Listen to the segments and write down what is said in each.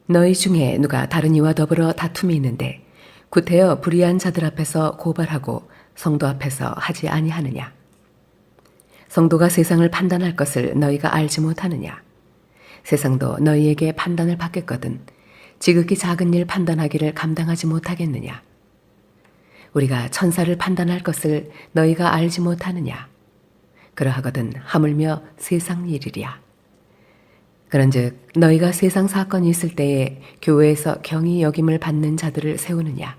너희 중에 누가 다른 이와 더불어 다툼이 있는데 구태여 불의한 자들 앞에서 고발하고 성도 앞에서 하지 아니하느냐? 성도가 세상을 판단할 것을 너희가 알지 못하느냐? 세상도 너희에게 판단을 받겠거든 지극히 작은 일 판단하기를 감당하지 못하겠느냐? 우리가 천사를 판단할 것을 너희가 알지 못하느냐? 그러하거든 하물며 세상 일이랴. 그런즉 너희가 세상 사건이 있을 때에 교회에서 경히 여김을 받는 자들을 세우느냐?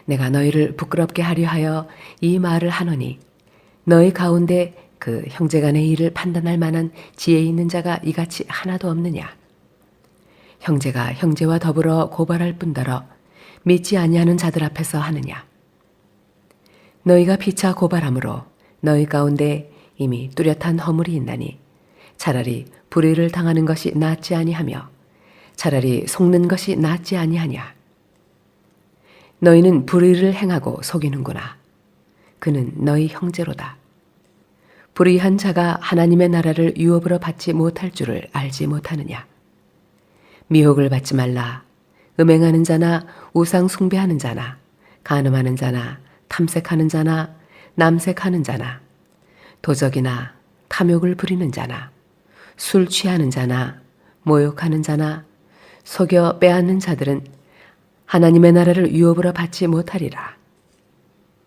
내가 너희를 부끄럽게 하려 하여 이 말을 하노니 너희 가운데 그 형제간의 일을 판단할 만한 지혜 있는 자가 이같이 하나도 없느냐? 형제가 형제와 더불어 고발할 뿐더러 믿지 아니하는 자들 앞에서 하느냐? 너희가 피차 고발함으로 너희 가운데 이미 뚜렷한 허물이 있나니 차라리 불의를 당하는 것이 낫지 아니하며 차라리 속는 것이 낫지 아니하냐. 너희는 불의를 행하고 속이는구나. 그는 너희 형제로다. 불의한 자가 하나님의 나라를 유업으로 받지 못할 줄을 알지 못하느냐. 미혹을 받지 말라. 음행하는 자나 우상 숭배하는 자나 간음하는 자나 탐색하는 자나 남색하는 자나 도적이나 탐욕을 부리는 자나 술 취하는 자나 모욕하는 자나 속여 빼앗는 자들은 하나님의 나라를 유업으로 받지 못하리라.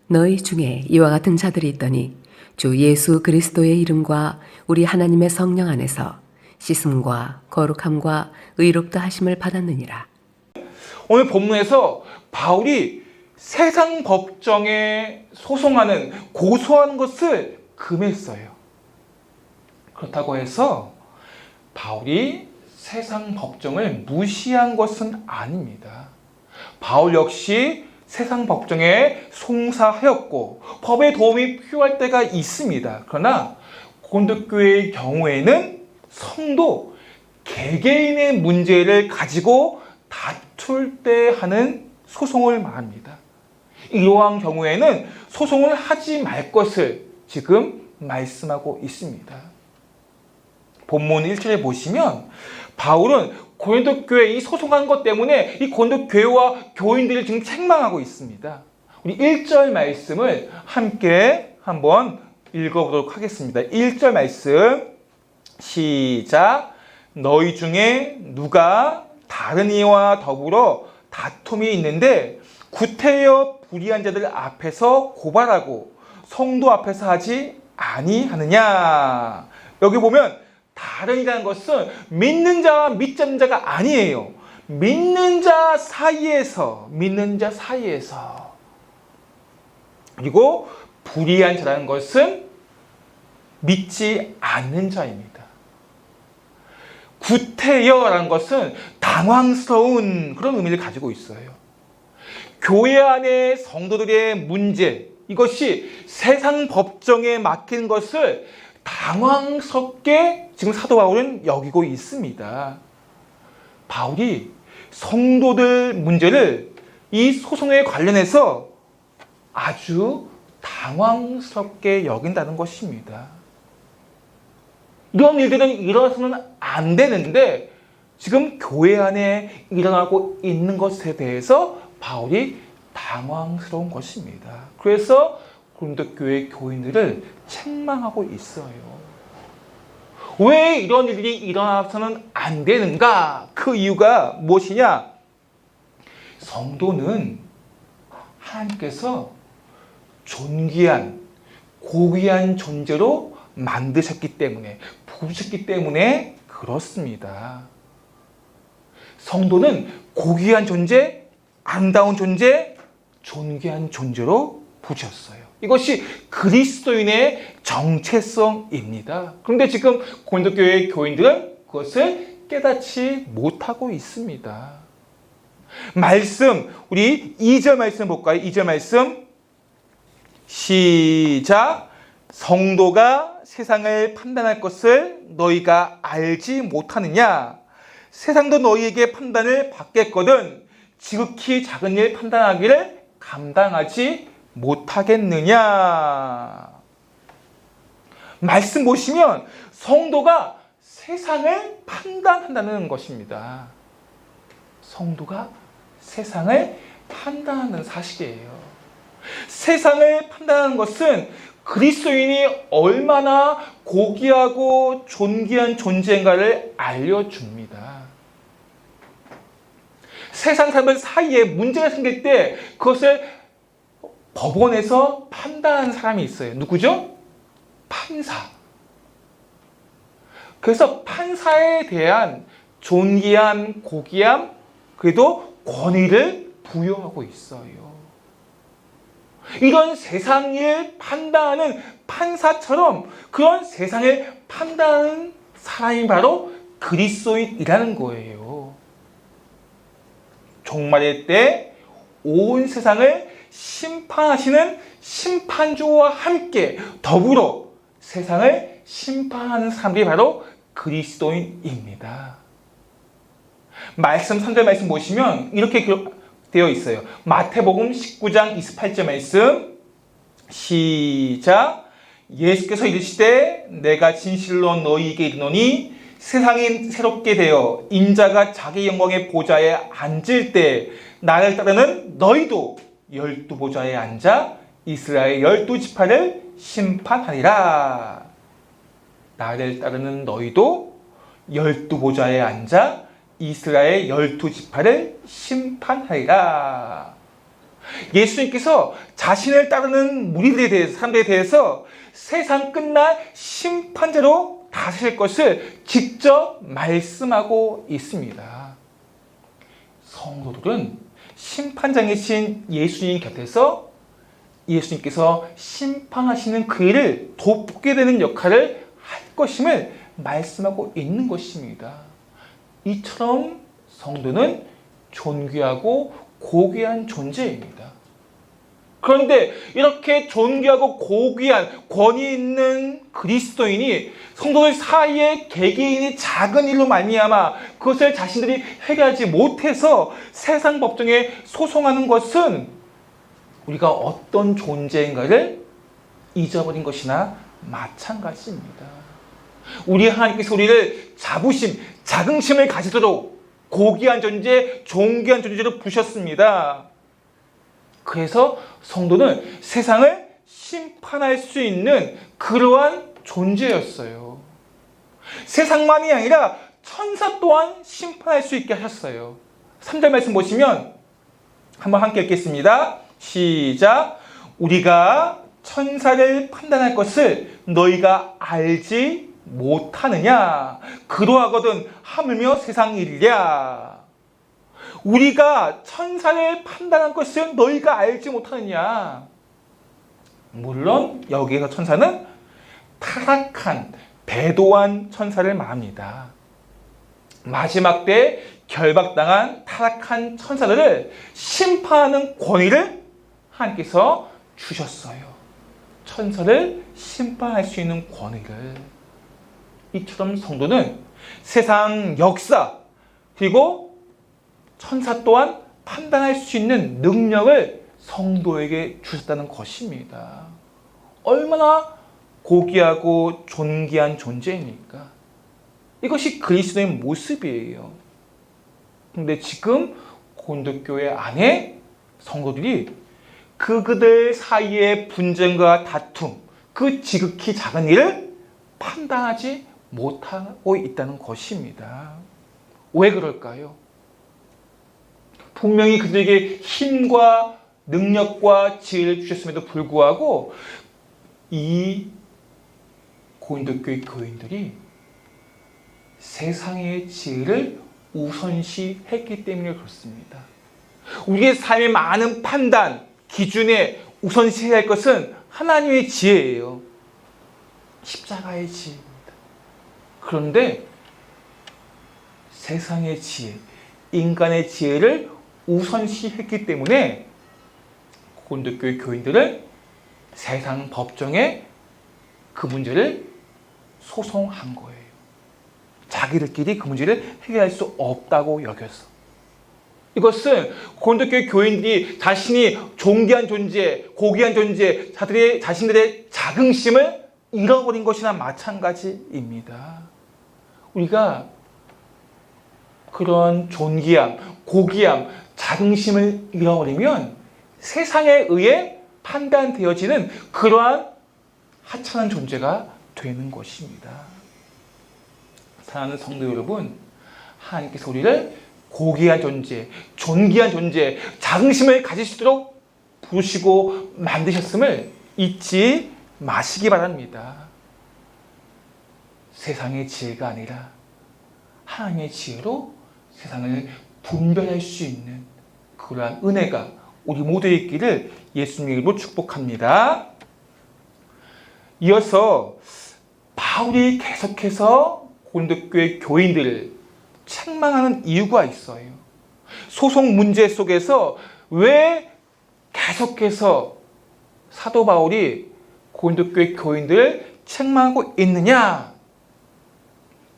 너희 중에 이와 같은 자들이 있더니 주 예수 그리스도의 이름과 우리 하나님의 성령 안에서 씻음과 거룩함과 의롭다 하심을 받았느니라. 오늘 본문에서 바울이 세상 법정에 소송하는 고소하는 것을 금했어요. 그렇다고 해서 바울이 세상 법정을 무시한 것은 아닙니다. 바울 역시 세상 법정에 송사하였고 법의 도움이 필요할 때가 있습니다. 그러나 고린도교회의 경우에는 성도 개개인의 문제를 가지고 다툴 때 하는 소송을 말합니다. 이러한 경우에는 소송을 하지 말 것을 지금 말씀하고 있습니다. 본문 1절에 보시면 바울은 고린도 교회 이 소송한 것 때문에 이 고린도 교회와 교인들을 지금 책망하고 있습니다. 우리 1절 말씀을 함께 한번 읽어보도록 하겠습니다. 1절 말씀 시작. 너희 중에 누가 다른 이와 더불어 다툼이 있는데 구태여 불의한 자들 앞에서 고발하고 성도 앞에서 하지 아니하느냐. 여기 보면 다른이라는 것은 믿는 자와 믿지 않는 자가 아니에요. 믿는 자 사이에서 그리고 불의한 자라는 것은 믿지 않는 자입니다. 구태여라는 것은 당황스러운 그런 의미를 가지고 있어요. 교회 안의 성도들의 문제, 이것이 세상 법정에 맡긴 것을 당황스럽게 지금 사도 바울은 여기고 있습니다. 바울이 성도들 문제를 이 소송에 관련해서 아주 당황스럽게 여긴다는 것입니다. 이런 일들은 일어나서는 안 되는데 지금 교회 안에 일어나고 있는 것에 대해서 바울이 당황스러운 것입니다. 그래서 고린도 교회 교인들을 책망하고 있어요. 왜 이런 일이 일어나서는 안 되는가? 그 이유가 무엇이냐? 성도는 하나님께서 존귀한, 고귀한 존재로 만드셨기 때문에, 부르셨기 때문에 그렇습니다. 성도는 고귀한 존재, 아름다운 존재, 존귀한 존재로 부르셨어요. 이것이 그리스도인의 정체성입니다. 그런데 지금 고린도 교회 교인들은 그것을 깨닫지 못하고 있습니다. 말씀, 우리 2절 말씀 볼까요? 2절 말씀 시작. 성도가 세상을 판단할 것을 너희가 알지 못하느냐? 세상도 너희에게 판단을 받겠거든 지극히 작은 일 판단하기를 감당하지 못하겠느냐. 말씀 보시면 성도가 세상을 판단한다는 것입니다. 성도가 세상을 판단하는 사실이에요. 세상을 판단하는 것은 그리스도인이 얼마나 고귀하고 존귀한 존재인가를 알려줍니다. 세상 사람들 사이에 문제가 생길 때 그것을 법원에서 판단하는 사람이 있어요. 누구죠? 판사. 그래서 판사에 대한 존귀한 고귀함, 그래도 권위를 부여하고 있어요. 이런 세상 일 판단하는 판사처럼 그런 세상을 판단하는 사람이 바로 그리스도인이라는 거예요. 종말의 때 온 세상을 심판하시는 심판주와 함께 더불어 세상을 심판하는 사람들이 바로 그리스도인입니다. 말씀 3절 말씀 보시면 이렇게 되어 있어요. 마태복음 19장 28절 말씀 시작. 예수께서 이르시되 내가 진실로 너희에게 이르노니 세상이 새롭게 되어 인자가 자기 영광의 보좌에 앉을 때 나를 따르는 너희도 12보좌에 앉아 이스라엘 12지파를 심판하리라. 나를 따르는 너희도 12보좌에 앉아 이스라엘 12지파를 심판하리라. 예수님께서 자신을 따르는 무리들에 대해서, 사람들에 대해서 세상 끝날 심판자로 다스릴 것을 직접 말씀하고 있습니다. 성도들은 심판장이신 예수님 곁에서 예수님께서 심판하시는 그 일을 돕게 되는 역할을 할 것임을 말씀하고 있는 것입니다. 이처럼 성도는 존귀하고 고귀한 존재입니다. 그런데 이렇게 존귀하고 고귀한 권위 있는 그리스도인이 성도들 사이에 개개인이 작은 일로 말미암아 그것을 자신들이 해결하지 못해서 세상 법정에 소송하는 것은 우리가 어떤 존재인가를 잊어버린 것이나 마찬가지입니다. 우리 하나님께서 우리를 자부심, 자긍심을 가지도록 고귀한 존재, 존귀한 존재로 부르셨습니다. 그래서 성도는 세상을 심판할 수 있는 그러한 존재였어요. 세상만이 아니라 천사 또한 심판할 수 있게 하셨어요. 3절 말씀 보시면 한번 함께 읽겠습니다. 시작. 우리가 천사를 판단할 것을 너희가 알지 못하느냐? 그러하거든 하물며 세상 일이랴. 우리가 천사를 판단한 것을 너희가 알지 못하느냐? 물론 여기에서 천사는 타락한 배도한 천사를 말합니다. 마지막 때 결박당한 타락한 천사들을 심판하는 권위를 하나님께서 주셨어요. 천사를 심판할 수 있는 권위를. 이처럼 성도는 세상 역사 그리고 천사 또한 판단할 수 있는 능력을 성도에게 주셨다는 것입니다. 얼마나 고귀하고 존귀한 존재입니까? 이것이 그리스도의 모습이에요. 그런데 지금 고린도교회 안에 성도들이 그들 사이의 분쟁과 다툼, 그 지극히 작은 일을 판단하지 못하고 있다는 것입니다. 왜 그럴까요? 분명히 그들에게 힘과 능력과 지혜를 주셨음에도 불구하고 이 고린도교회 교인들이 세상의 지혜를 우선시했기 때문에 그렇습니다. 우리의 삶의 많은 판단, 기준에 우선시해야 할 것은 하나님의 지혜예요. 십자가의 지혜입니다. 그런데 세상의 지혜, 인간의 지혜를 우선시했기 때문에 고린도교회 교인들은 세상 법정에 그 문제를 소송한 거예요. 자기들끼리 그 문제를 해결할 수 없다고 여겨서. 이것은 고린도교회 교인들이 자신이 존귀한 존재, 고귀한 존재, 자신들의 자긍심을 잃어버린 것이나 마찬가지입니다. 우리가 그런 존귀함, 고귀함, 자긍심을 잃어버리면 세상에 의해 판단되어지는 그러한 하찮은 존재가 되는 것입니다. 사랑하는 성도 여러분, 하나님께서 우리를 고귀한 존재, 존귀한 존재, 자긍심을 가질 수 있도록 부르시고 만드셨음을 잊지 마시기 바랍니다. 세상의 지혜가 아니라 하나님의 지혜로 세상을 분별할 수 있는 그러한 은혜가 우리 모두에 있기를 예수님의 이름으로 축복합니다. 이어서 바울이 계속해서 고린도교회 교인들을 책망하는 이유가 있어요. 소송 문제 속에서 왜 계속해서 사도 바울이 고린도교회 교인들을 책망하고 있느냐?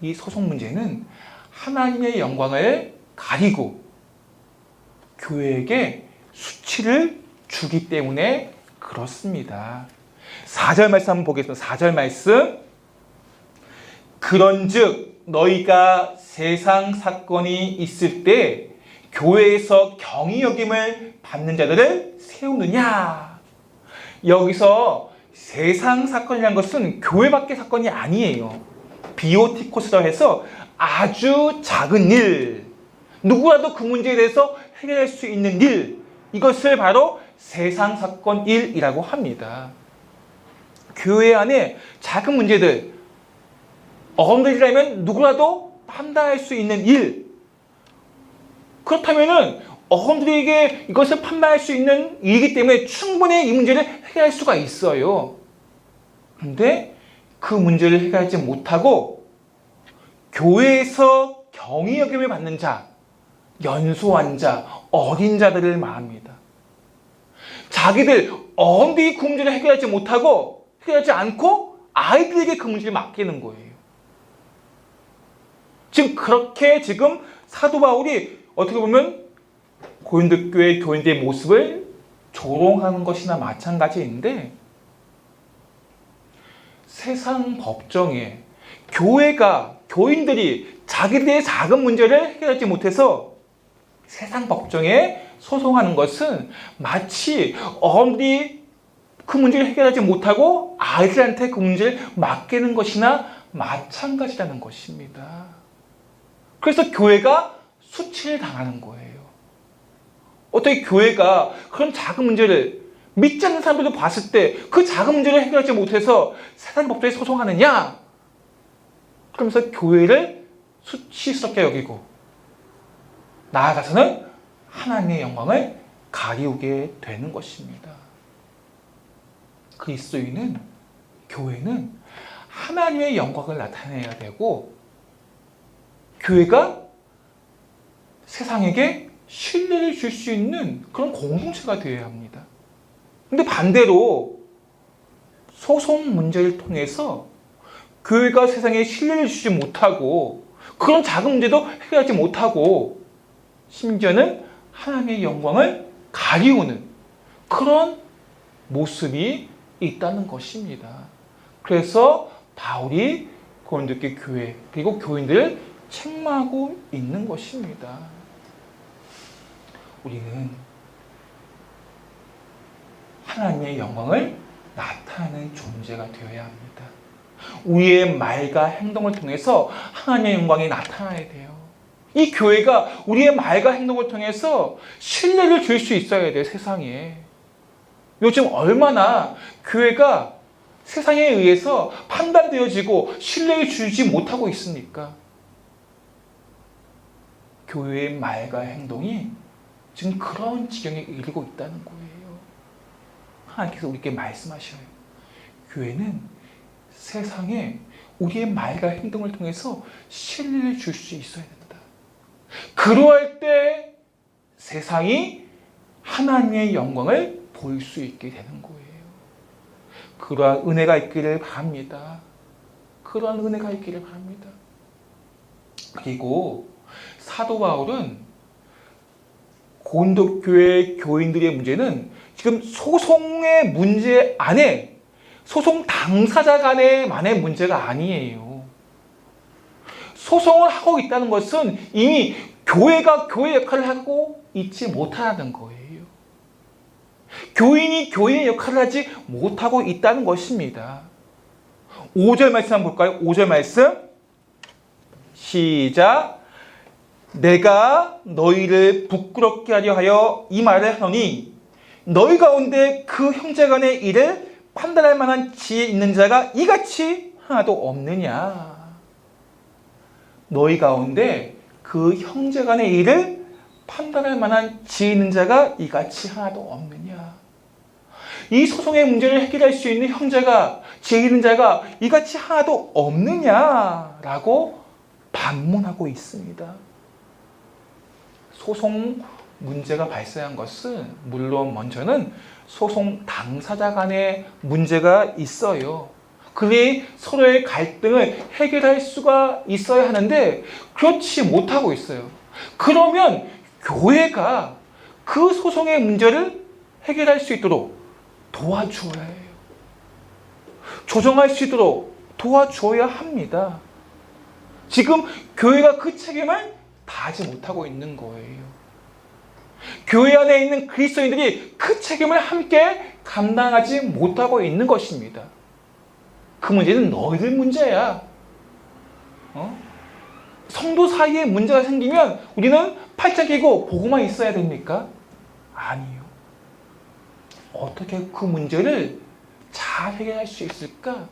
이 소송 문제는 하나님의 영광을 가리고 교회에게 수치를 주기 때문에 그렇습니다. 4절 말씀 한번 보겠습니다. 4절 말씀. 그런즉 너희가 세상 사건이 있을 때 교회에서 경히 여김을 받는 자들을 세우느냐. 여기서 세상 사건이라는 것은 교회 밖의 사건이 아니에요. 비오티코스라 해서 아주 작은 일, 누구라도 그 문제에 대해서 해결할 수 있는 일, 이것을 바로 세상 사건 일이라고 합니다. 교회 안에 작은 문제들, 어른들이라면 누구라도 판단할 수 있는 일, 그렇다면은 어른들에게 이것을 판단할 수 있는 일이기 때문에 충분히 이 문제를 해결할 수가 있어요. 그런데 그 문제를 해결하지 못하고 교회에서 경히 여김을 받는 자, 연소한 자, 어린 자들을 말합니다. 자기들 어른들이 그 문제를 해결하지 못하고 해결하지 않고 아이들에게 그 문제를 맡기는 거예요. 지금 그렇게 지금 사도 바울이 어떻게 보면 고린도교회 교인들의 모습을 조롱하는 것이나 마찬가지인데, 세상 법정에 교인들이 자기들의 작은 문제를 해결하지 못해서 세상 법정에 소송하는 것은 마치 어른들이 그 문제를 해결하지 못하고 아이들한테 그 문제를 맡기는 것이나 마찬가지라는 것입니다. 그래서 교회가 수치를 당하는 거예요. 어떻게 교회가 그런 작은 문제를 믿지 않는 사람들도 봤을 때 그 작은 문제를 해결하지 못해서 세상 법정에 소송하느냐? 그러면서 교회를 수치스럽게 여기고 나아가서는 하나님의 영광을 가리우게 되는 것입니다. 그리스도인은, 교회는 하나님의 영광을 나타내야 되고 교회가 세상에게 신뢰를 줄 수 있는 그런 공동체가 되어야 합니다. 근데 반대로 소송 문제를 통해서 교회가 세상에 신뢰를 주지 못하고 그런 작은 문제도 해결하지 못하고 심지어는 하나님의 영광을 가리우는 그런 모습이 있다는 것입니다. 그래서 바울이 고린도교회 교회 그리고 교인들을 책망하고 있는 것입니다. 우리는 하나님의 영광을 나타내는 존재가 되어야 합니다. 우리의 말과 행동을 통해서 하나님의 영광이 나타나야 돼요. 이 교회가 우리의 말과 행동을 통해서 신뢰를 줄 수 있어야 돼요, 세상에. 요즘 얼마나 교회가 세상에 의해서 판단되어지고 신뢰를 주지 못하고 있습니까? 교회의 말과 행동이 지금 그런 지경에 이르고 있다는 거예요. 하나님께서 우리에게 말씀하셔요. 교회는 세상에 우리의 말과 행동을 통해서 신뢰를 줄 수 있어야 된다. 그러할 때 세상이 하나님의 영광을 볼 수 있게 되는 거예요. 그러한 은혜가 있기를 바랍니다. 그러한 은혜가 있기를 바랍니다. 그리고 사도 바울은 고린도교회 교인들의 문제는 지금 소송의 문제 안에 소송 당사자 간의만의 문제가 아니에요. 소송을 하고 있다는 것은 이미 교회가 교회 역할을 하고 있지 못하는 거예요. 교인이 교인의 역할을 하지 못하고 있다는 것입니다. 5절 말씀 한번 볼까요? 5절 말씀 시작. 내가 너희를 부끄럽게 하려 하여 이 말을 하노니 너희 가운데 그 형제 간의 일을 판단할 만한 지혜 있는 자가 이같이 하나도 없느냐. 너희 가운데 그 형제 간의 일을 판단할 만한 지혜 있는 자가 이같이 하나도 없느냐. 이 소송의 문제를 해결할 수 있는 형제가, 지혜 있는 자가 이같이 하나도 없느냐라고 반문하고 있습니다. 소송 문제가 발생한 것은 물론 먼저는 소송 당사자 간의 문제가 있어요. 그리 서로의 갈등을 해결할 수가 있어야 하는데 그렇지 못하고 있어요. 그러면 교회가 그 소송의 문제를 해결할 수 있도록 도와줘야 해요. 조정할 수 있도록 도와줘야 합니다. 지금 교회가 그 책임을 다하지 못하고 있는 거예요. 교회 안에 있는 그리스도인들이 그 책임을 함께 감당하지 못하고 있는 것입니다. 그 문제는 너희들 문제야. 성도 사이에 문제가 생기면 우리는 팔짱 끼고 보고만 있어야 됩니까? 아니요. 어떻게 그 문제를 잘 해결할 수 있을까?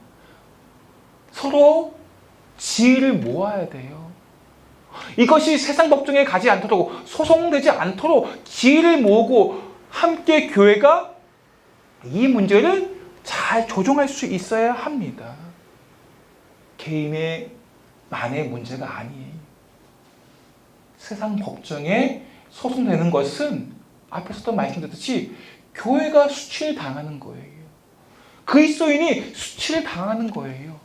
서로 지혜를 모아야 돼요. 이것이 세상 법정에 가지 않도록, 소송되지 않도록 지혜를 모으고 함께 교회가 이 문제를 잘 조정할 수 있어야 합니다. 개인의 만의 문제가 아니에요. 세상 법정에 소송되는 것은 앞에서도 말씀드렸듯이 교회가 수치를 당하는 거예요. 그리스도인이 수치를 당하는 거예요.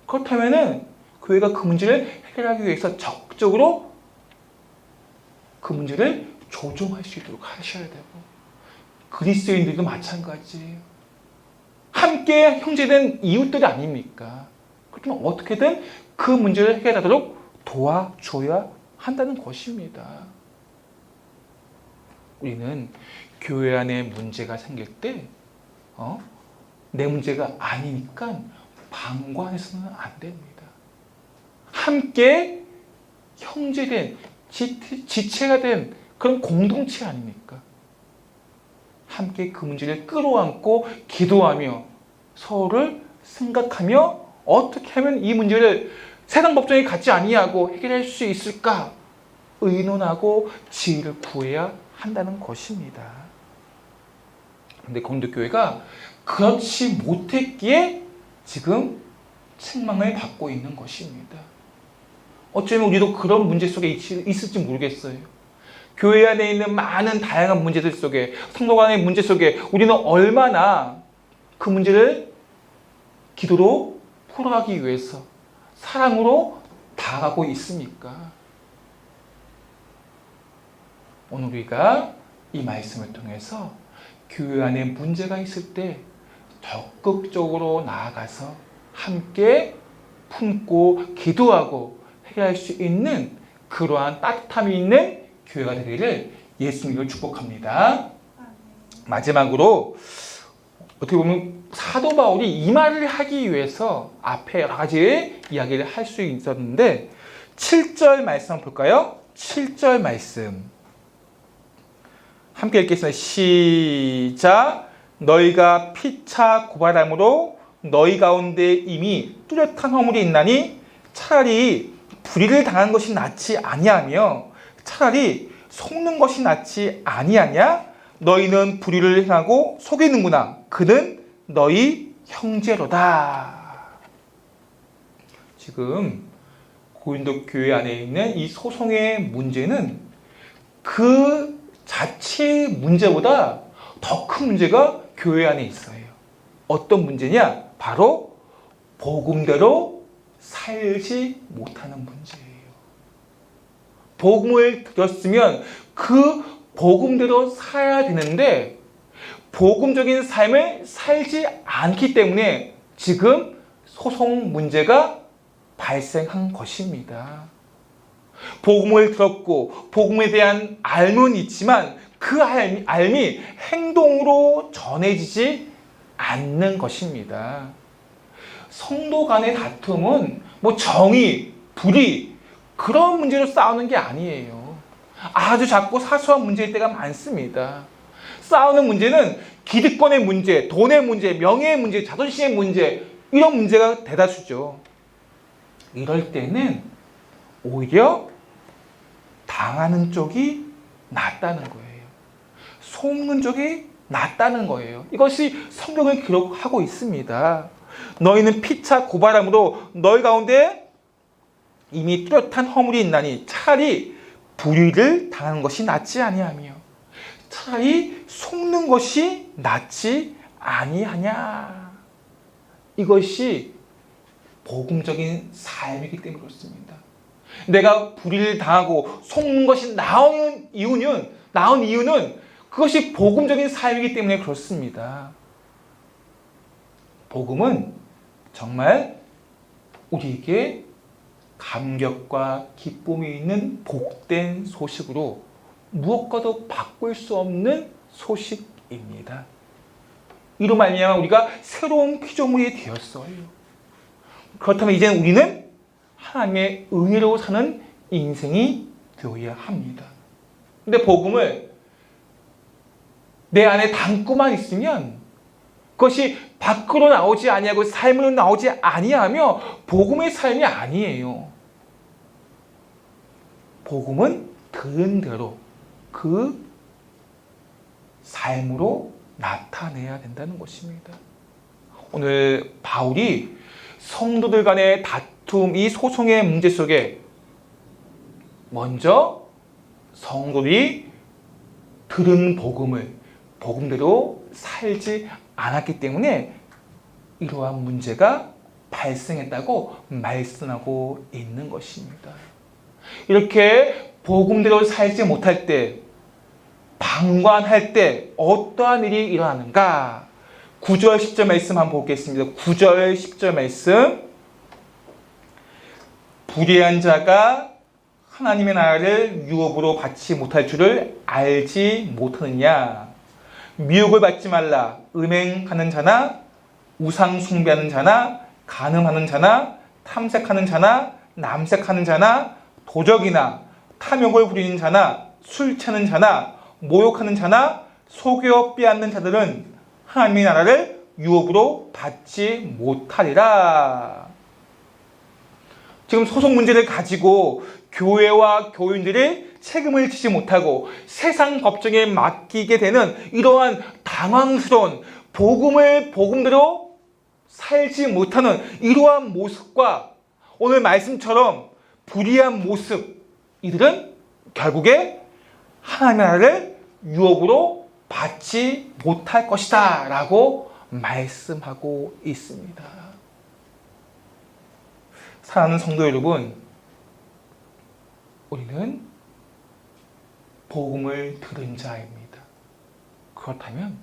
그렇다면은 교회가 그 문제를 해결하기 위해서 적극적으로 그 문제를 조정할 수 있도록 하셔야 되고, 그리스도인들도 마찬가지예요. 함께 형제된 이웃들이 아닙니까? 그렇다면 어떻게든 그 문제를 해결하도록 도와줘야 한다는 것입니다. 우리는 교회 안에 문제가 생길 때 내 문제가 아니니까 방관해서는 안 됩니다. 함께 형제된, 지체가 된 그런 공동체 아닙니까? 함께 그 문제를 끌어안고 기도하며 서로를 생각하며 어떻게 하면 이 문제를 세상 법정에 갖지 아니하고 해결할 수 있을까 의논하고 지혜를 구해야 한다는 것입니다. 그런데 고린도교회가 그렇지 못했기에 지금 책망을 받고 있는 것입니다. 어쩌면 우리도 그런 문제 속에 있을지 모르겠어요. 교회 안에 있는 많은 다양한 문제들 속에, 성도 간의 문제 속에 우리는 얼마나 그 문제를 기도로 풀어가기 위해서 사랑으로 다가가고 있습니까? 오늘 우리가 이 말씀을 통해서 교회 안에 문제가 있을 때 적극적으로 나아가서 함께 품고 기도하고 해결할 수 있는 그러한 따뜻함이 있는 교회가 되기를 예수님으로 축복합니다. 마지막으로 어떻게 보면 사도 바울이 이 말을 하기 위해서 앞에 여러 가지 이야기를 할 수 있었는데 7절 말씀 한번 볼까요? 7절 말씀 함께 읽겠습니다. 시작. 너희가 피차 고발함으로 너희 가운데 이미 뚜렷한 허물이 있나니 차라리 불의를 당한 것이 낫지 아니하며 차라리 속는 것이 낫지 아니하냐? 너희는 불의를 행하고 속이는구나. 그는 너희 형제로다. 지금 고린도 교회 안에 있는 이 소송의 문제는 그 자체의 문제보다 더 큰 문제가 교회 안에 있어요. 어떤 문제냐? 바로 복음대로 살지 못하는 문제예요. 복음을 들었으면 그 복음대로 살아야 되는데 복음적인 삶을 살지 않기 때문에 지금 소송 문제가 발생한 것입니다. 복음을 들었고 복음에 대한 알은 있지만 그 알미 행동으로 전해지지 않는 것입니다. 성도 간의 다툼은 정의, 불의 그런 문제로 싸우는 게 아니에요. 아주 작고 사소한 문제일 때가 많습니다. 싸우는 문제는 기득권의 문제, 돈의 문제, 명예의 문제, 자존심의 문제 이런 문제가 대다수죠. 이럴 때는 오히려 당하는 쪽이 낫다는 거예요. 속는 쪽이 낫다는 거예요. 이것이 성경을 기록하고 있습니다. 너희는 피차 고발함으로 너희 가운데 이미 뚜렷한 허물이 있나니 차라리 불의를 당하는 것이 낫지 아니하며 차라리 속는 것이 낫지 아니하냐. 이것이 복음적인 삶이기 때문에 그렇습니다. 내가 불의를 당하고 속는 것이 나은 이유는 그것이 복음적인 삶이기 때문에 그렇습니다. 복음은 정말 우리에게 감격과 기쁨이 있는 복된 소식으로 무엇과도 바꿀 수 없는 소식입니다. 이로 말미암아 우리가 새로운 피조물이 되었어요. 그렇다면 이제는 우리는 하나님의 의로 사는 인생이 되어야 합니다. 근데 복음을 내 안에 담고만 있으면 그것이 밖으로 나오지 아니하고 삶으로 나오지 아니하며 복음의 삶이 아니에요. 복음은 들은 대로 그 삶으로 나타내야 된다는 것입니다. 오늘 바울이 성도들 간의 다툼, 이 소송의 문제 속에 먼저 성도들이 들은 복음대로 살지 않았기 때문에 이러한 문제가 발생했다고 말씀하고 있는 것입니다. 이렇게 복음대로 살지 못할 때, 방관할 때 어떠한 일이 일어나는가? 9절 10절 말씀 한번 보겠습니다. 9절 10절 말씀. 불의한 자가 하나님의 나라를 유업으로 받지 못할 줄을 알지 못하느냐? 미혹을 받지 말라. 음행하는 자나 우상 숭배하는 자나 간음하는 자나 탐색하는 자나 남색하는 자나 도적이나 탐욕을 부리는 자나 술 취하는 자나 모욕하는 자나 속여 빼앗는 자들은 하나님의 나라를 유업으로 받지 못하리라. 지금 소송 문제를 가지고 교회와 교인들이 책임을 지지 못하고 세상 법정에 맡기게 되는 이러한 당황스러운 복음대로 살지 못하는 이러한 모습과 오늘 말씀처럼 불의한 모습, 이들은 결국에 하나님의 나라를 유업으로 받지 못할 것이다 라고 말씀하고 있습니다. 사랑하는 성도 여러분, 우리는 복음을 들은 자입니다. 그렇다면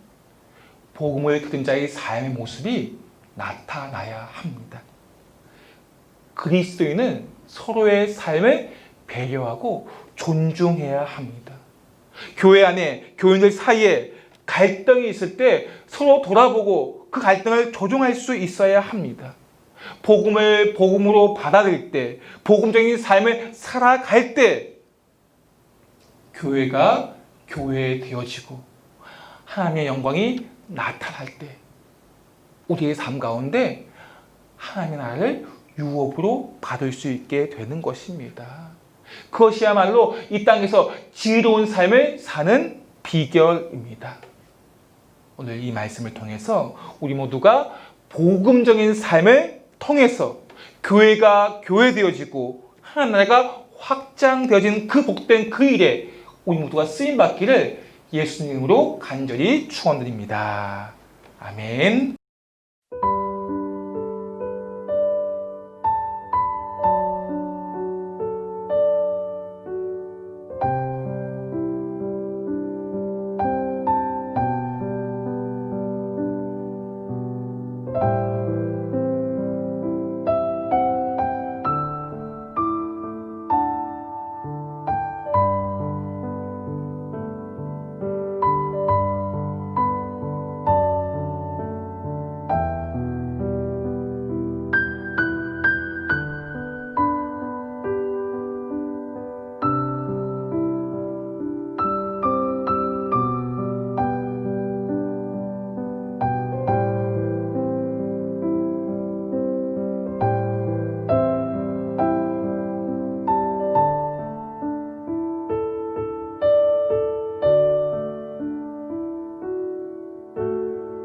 복음을 들은 자의 삶의 모습이 나타나야 합니다. 그리스도인은 서로의 삶을 배려하고 존중해야 합니다. 교회 안에 교인들 사이에 갈등이 있을 때 서로 돌아보고 그 갈등을 조정할 수 있어야 합니다. 복음을 복음으로 받아들일 때, 복음적인 삶을 살아갈 때 교회가 교회 되어지고 하나님의 영광이 나타날 때 우리의 삶 가운데 하나님의 나라를 유업으로 받을 수 있게 되는 것입니다. 그것이야말로 이 땅에서 지혜로운 삶을 사는 비결입니다. 오늘 이 말씀을 통해서 우리 모두가 복음적인 삶을 통해서 교회가 교회되어지고 하나님 나라가 확장되어진 그 복된 그 일에 우리 모두가 쓰임받기를 예수님으로 간절히 축원드립니다. 아멘.